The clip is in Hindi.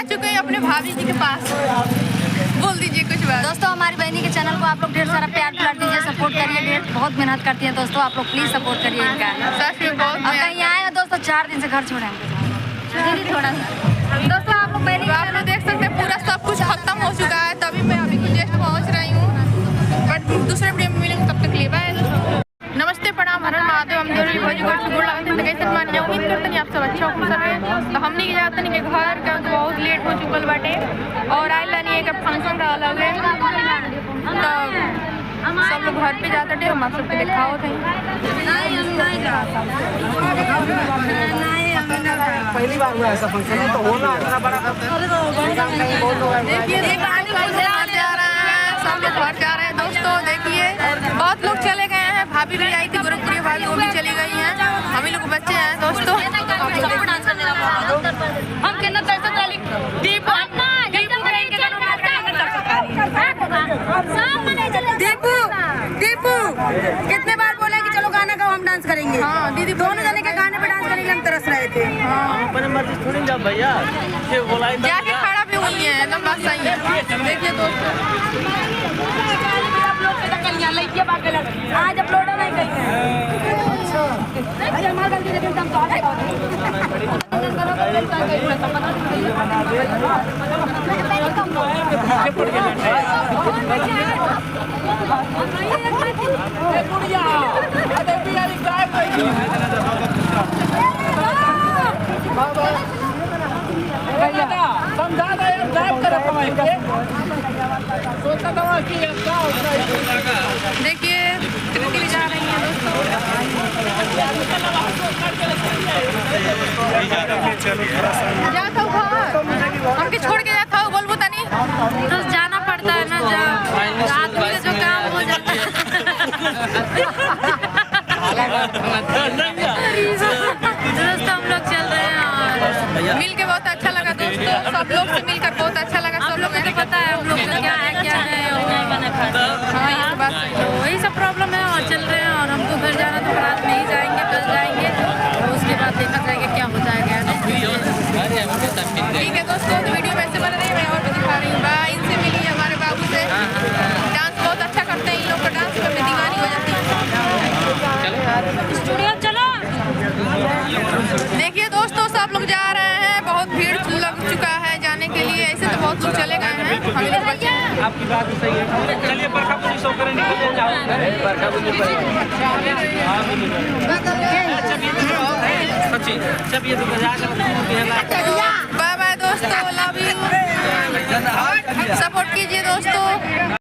आ चुके हैं अपने भाभी जी के पास। बोल दीजिए कुछ बात। दोस्तों हमारी बहनी के चैनल को आप लोग ढेर सारा प्यार दुलार दीजिए, सपोर्ट करिए। ढेर बहुत मेहनत करती है दोस्तों, आप लोग प्लीज सपोर्ट करिए इनका। सच में बहुत कहीं आए हैं दोस्तों, 4 दिन से घर छोड़ेंगे दीदी थोड़ा सा। दोस्तों आप लोग बहनी आप लोग देख सकते हैं पूरा सब कुछ खत्म हो चुका है, तभी मैं अभी जस्ट पहुंच रही हूँ। बट दूसरे वीडियो में मिलेंगे, तब तक लिए बाय। नमस्ते, प्रणाम, हर हर महादेव। हम देवरी भोजी गोड़ से गोड़ लगाते हैं। कैसे मान जाओ, उम्मीद करते हैं आप सब अच्छा हो सब। तो हमने की जाते नहीं कि घर का बहुत लेट हो चुकल बाटे और आइल नहीं एक फंक्शन रहा लगे, तो सब लोग घर पे जाते थे। हम आप सबके दिखाओ थे। पहली बार हुआ ऐसा फंक्शन है, तो होना इतना बड़ा देखिए सब लोग घर जा रहे हैं दोस्तों। देखिए बहुत लोग चले गए हैं, भाभी भी आई थी गोरखपुरी भाभी, वो भी चली गई हैं। हम ही लोग बच्चे हैं दोस्तों। दीपू दीपू कितने बार बोला कि चलो गाना गाओ, हम डांस करेंगे। हाँ दीदी, दोनों जने के गाने पे डांस करेंगे, हम तरस रहे थे। अपने मर्जी थोड़ी जा भैया, जाके खड़ा भी हुई है, एकदम बात सही है। देखिए दोस्तों आज अपलोड नहीं करेंगे। देखिए कृति भी जा रही है दोस्तों। जाता हूँ हमके छोड़ के जाता हूँ, बोलबो तनी तो जाना पड़ता है ना, जब आदमी का जो काम हो जाता है। दोस्तों हम लोग चल रहे हैं और मिल के बहुत अच्छा लगा दोस्तों। सब लोग से मिलकर बहुत अच्छा लगा। सब लोग को पता है हम लोग का क्या है क्या है। हाँ ये बात सही है। वही सब प्रॉब्लम है और चल रहे हैं। और हमको घर जाना तो रात में ही जाएंगे, कल जाएंगे, और उसके बाद देखा जाएगा क्या हो जाएगा। ठीक है दोस्तों, तो वीडियो में ऐसे बन रही है, मैं और भी दिखा रही हूँ। बाय, इनसे मिली हमारे बाबू से। डांस बहुत अच्छा करते हैं, इन लोग का डांस में मैं दीवानी हो जाती हूँ। स्टूडियो चलो। देखिए दोस्तों सब लोग जा रहे हैं, बहुत भीड़ लग चुका है जाने के लिए। ऐसे तो बहुत लोग चले गए हैं, हम लोग बचे हैं। आपकी बात भी सही है। चलिए बरखा पुलिस होकर निकल जाओ। बरखा पुलिस बाय बाय दोस्तों, लव यू। सपोर्ट कीजिए दोस्तों।